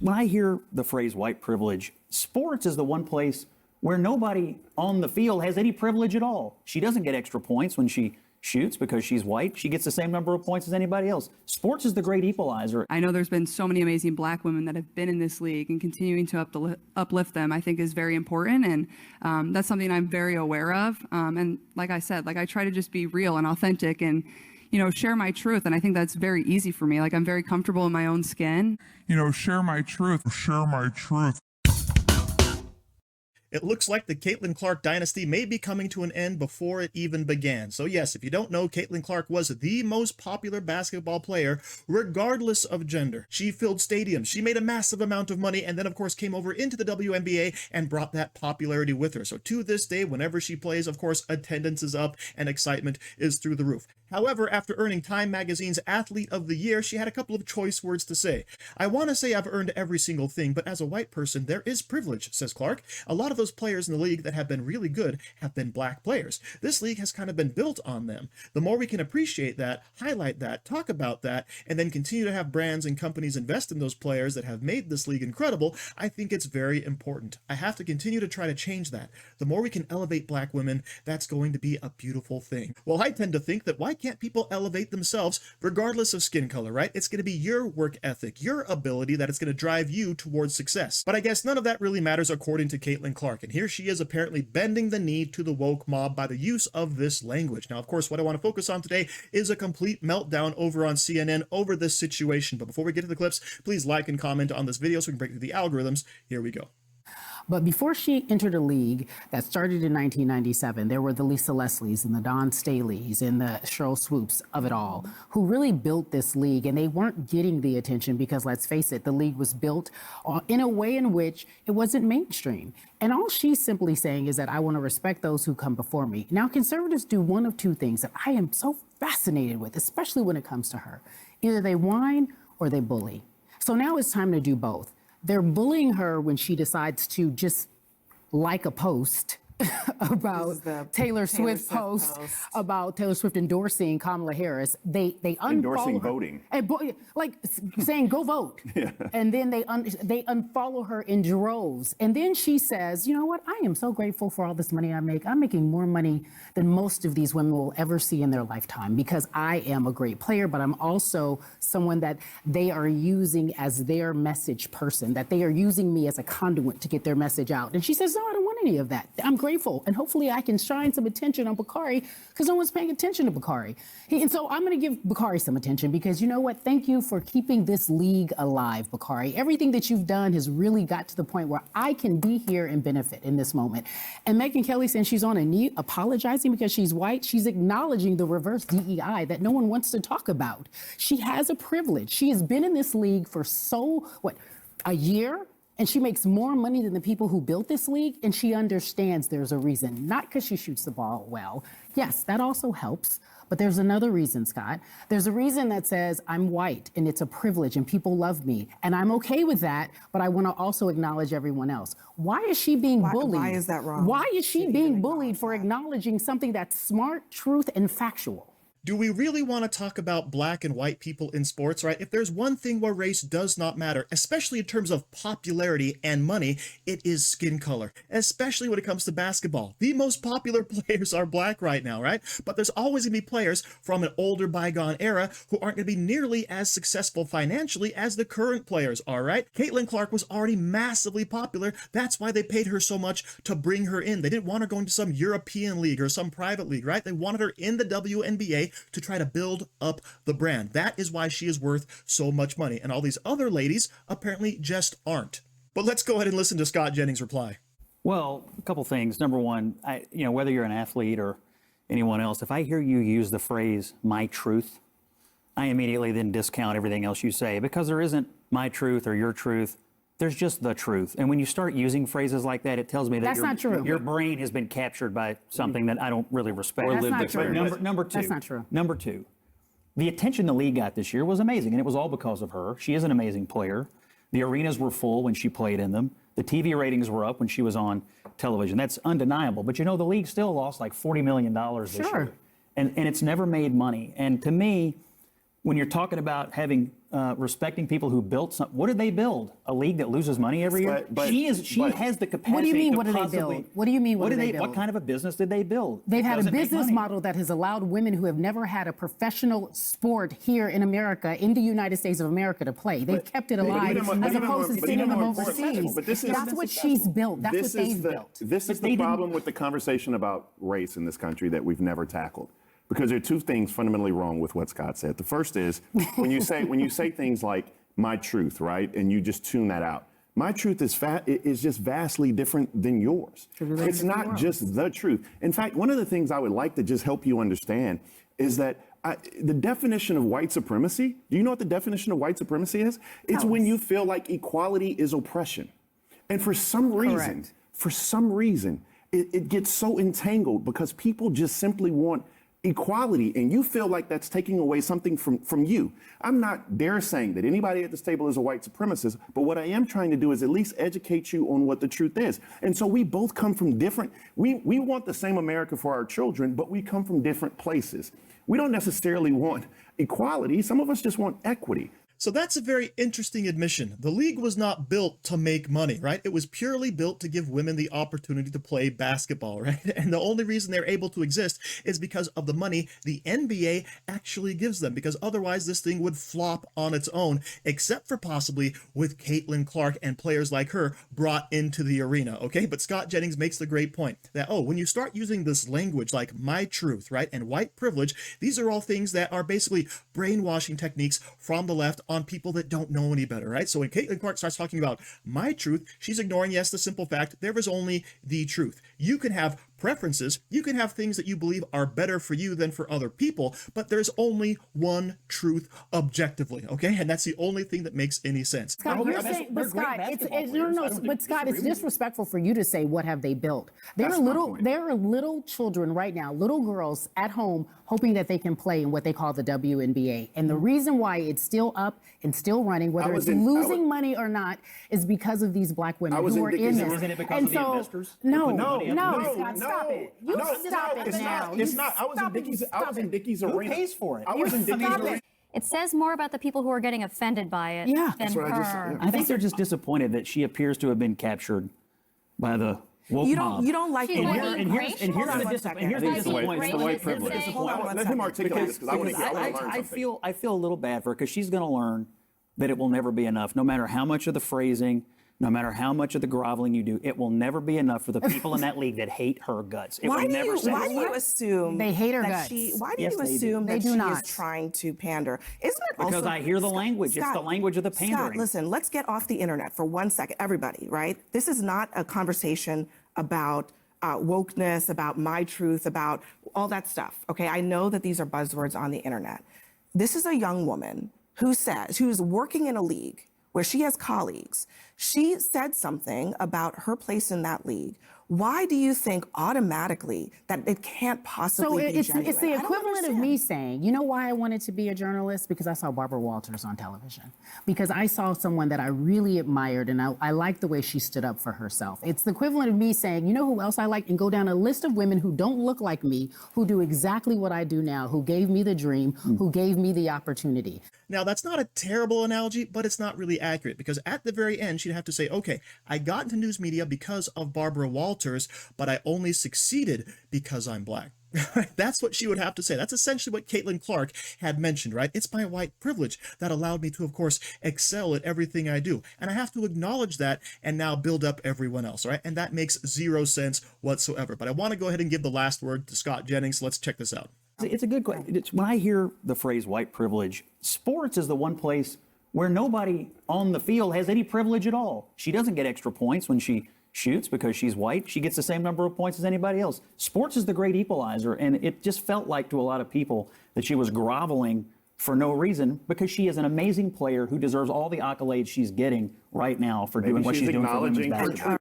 When I hear the phrase white privilege, sports is the one place where nobody on the field has any privilege at all. She doesn't get extra points when she shoots because she's white. She gets the same number of points as anybody else. Sports is the great equalizer. I know there's been so many amazing black women that have been in this league, and continuing to uplift them, I think, is very important. And that's something I'm very aware of. And like I said, I try to just be real and authentic and, share my truth. And I think that's very easy for me. I'm very comfortable in my own skin. Share my truth. It looks like the Caitlin Clark dynasty may be coming to an end before it even began. So yes, if you don't know, Caitlin Clark was the most popular basketball player, regardless of gender. She filled stadiums, she made a massive amount of money, and then of course came over into the WNBA and brought that popularity with her. So to this day, whenever she plays, of course, attendance is up and excitement is through the roof. However, after earning Time Magazine's Athlete of the Year, she had a couple of choice words to say. I want to say I've earned every single thing, but as a white person, there is privilege, says Clark. A lot of those players in the league that have been really good have been black players. This league has kind of been built on them. The more we can appreciate that, highlight that, talk about that, and then continue to have brands and companies invest in those players that have made this league incredible, I think it's very important. I have to continue to try to change that. The more we can elevate black women, that's going to be a beautiful thing. Well, I tend to think that why can't people elevate themselves regardless of skin color, right? It's going to be your work ethic, your ability that is going to drive you towards success. But I guess none of that really matters according to Caitlin Clark. And here she is apparently bending the knee to the woke mob by the use of this language. Now, of course, what I want to focus on today is a complete meltdown over on CNN over this situation. But before we get to the clips, please like and comment on this video so we can break through the algorithms. Here we go. But before she entered a league that started in 1997, there were the Lisa Leslies and the Dawn Staleys and the Cheryl Swoops of it all, who really built this league, and they weren't getting the attention because, let's face it, the league was built in a way in which it wasn't mainstream. And all she's simply saying is that I want to respect those who come before me. Now, conservatives do one of two things that I am so fascinated with, especially when it comes to her. Either they whine or they bully. So now it's time to do both. They're bullying her when she decides to just like a post about Taylor Swift post about Taylor Swift endorsing Kamala Harris. They unfollow Endorsing her. voting. And like saying, go vote. Yeah. And then they unfollow her in droves. And then she says, you know what? I am so grateful for all this money I make. I'm making more money than most of these women will ever see in their lifetime because I am a great player, but I'm also someone that they are using as their message person, that they are using me as a conduit to get their message out. And she says, no, I don't want any of that. I'm grateful. And hopefully I can shine some attention on Bakari because no one's paying attention to Bakari. And so I'm going to give Bakari some attention because you know what? Thank you for keeping this league alive, Bakari. Everything that you've done has really got to the point where I can be here and benefit in this moment. And Megyn Kelly, saying she's on a knee apologizing because she's white, she's acknowledging the reverse DEI that no one wants to talk about. She has a privilege. She has been in this league for a year? And she makes more money than the people who built this league, and she understands there's a reason, not because she shoots the ball well. Yes, that also helps, but there's another reason, Scott. There's a reason that says I'm white, and it's a privilege, and people love me, and I'm okay with that, but I want to also acknowledge everyone else. Why is she being bullied? Why is that wrong? Why is she being bullied for acknowledging something that's smart, truth, and factual? Do we really want to talk about black and white people in sports, right? If there's one thing where race does not matter, especially in terms of popularity and money, it is skin color, especially when it comes to basketball. The most popular players are black right now, right? But there's always going to be players from an older bygone era who aren't going to be nearly as successful financially as the current players are, right? Caitlin Clark was already massively popular. That's why they paid her so much to bring her in. They didn't want her going to some European league or some private league, right? They wanted her in the WNBA to try to build up the brand. That is why she is worth so much money. And all these other ladies apparently just aren't. But let's go ahead and listen to Scott Jennings' reply. Well, a couple things. Number one, whether you're an athlete or anyone else, if I hear you use the phrase "my truth," I immediately then discount everything else you say because there isn't my truth or your truth. There's just the truth. And when you start using phrases like that, it tells me that That's not true. Your brain has been captured by something that I don't really respect. That's not true. Number two. That's not true. Number two, the attention the league got this year was amazing, and it was all because of her. She is an amazing player. The arenas were full when she played in them. The TV ratings were up when she was on television. That's undeniable. But the league still lost like $40 million this year. And it's never made money. And to me, when you're talking about having respecting people who built something, what did they build? A league that loses money every year? She has the capacity. What do you mean? to What did they possibly- build? What do you mean? What did they build? What kind of a business did they build? They've It had a doesn't make business money. model that has allowed women who have never had a professional sport here in America, in the United States of America, to play. They've kept it alive as opposed to sending them overseas. That's what she's built. That's what they've built. This is the problem with the conversation about race in this country that we've never tackled. Because there are two things fundamentally wrong with what Scott said. The first is when you say things like my truth, right, and you just tune that out. My truth is just vastly different than yours. It's not just the truth. In fact, one of the things I would like to just help you understand is that the definition of white supremacy, do you know what the definition of white supremacy is? It's when you feel like equality is oppression. And for some reason, it gets so entangled because people just simply want equality, and you feel like that's taking away something from you. I'm not dare saying that anybody at this table is a white supremacist, but what I am trying to do is at least educate you on what the truth is. And so we both come from different, we want the same America for our children, but we come from different places. We don't necessarily want equality. Some of us just want equity. So that's a very interesting admission. The league was not built to make money, right? It was purely built to give women the opportunity to play basketball, right? And the only reason they're able to exist is because of the money the NBA actually gives them, because otherwise this thing would flop on its own, except for possibly with Caitlin Clark and players like her brought into the arena, okay? But Scott Jennings makes the great point that, when you start using this language like my truth, right, and white privilege, these are all things that are basically brainwashing techniques from the left on people that don't know any better, right? So when Caitlin Clark starts talking about my truth, she's ignoring, yes, the simple fact there is only the truth. You can have preferences, you can have things that you believe are better for you than for other people, but there's only one truth objectively, okay? And that's the only thing that makes any sense. Scott, you're saying, but Scott, it's disrespectful for you to say what have they built. There are little children right now, little girls at home hoping that they can play in what they call the WNBA. And the reason why it's still up and still running, whether it's losing money or not, is because of these black women who are in this. Isn't it because of the investors? No, Scott, stop it. You stop it now. It's not. I was in Dickie's arena. Who pays for it? I was in Dickie's arena. It says more about the people who are getting offended by it than her. I think they're just disappointed that she appears to have been captured by the woke mob. You don't like the She's word. like Here's the disappointment. It's the white privilege. Let him articulate this because I want to learn something. I feel a little bad for her because she's going to learn that it will never be enough, no matter how much of the phrasing, no matter how much of the groveling you do, it will never be enough for the people in that league that hate her guts. It will never satisfy. Why do you assume they hate her that guts? Why do Yes, you they do. assume They that do she not. is trying to pander? Isn't it also Because I hear the language. It's the language of the pandering. Scott, listen, let's get off the internet for 1 second. Everybody, right? This is not a conversation about wokeness, about my truth, about all that stuff. Okay, I know that these are buzzwords on the internet. This is a young woman who's working in a league where she has colleagues. She said something about her place in that league. Why do you think automatically that it can't possibly be genuine? It's the equivalent of me saying, you know why I wanted to be a journalist? Because I saw Barbara Walters on television. Because I saw someone that I really admired and I liked the way she stood up for herself. It's the equivalent of me saying, you know who else I like? And go down a list of women who don't look like me, who do exactly what I do now, who gave me the dream, who gave me the opportunity. Now, that's not a terrible analogy, but it's not really accurate because at the very end, she'd have to say, okay, I got into news media because of Barbara Walters, but I only succeeded because I'm black. That's what she would have to say. That's essentially what Caitlin Clark had mentioned, right? It's my white privilege that allowed me to, of course, excel at everything I do. And I have to acknowledge that and now build up everyone else, right? And that makes zero sense whatsoever. But I want to go ahead and give the last word to Scott Jennings. Let's check this out. It's a good question. When I hear the phrase white privilege, sports is the one place where nobody on the field has any privilege at all. She doesn't get extra points when she shoots because she's white. She gets the same number of points as anybody else. Sports is the great equalizer, and it just felt like to a lot of people that she was groveling for no reason because she is an amazing player who deserves all the accolades she's getting right now for doing what she's doing for women's basketball.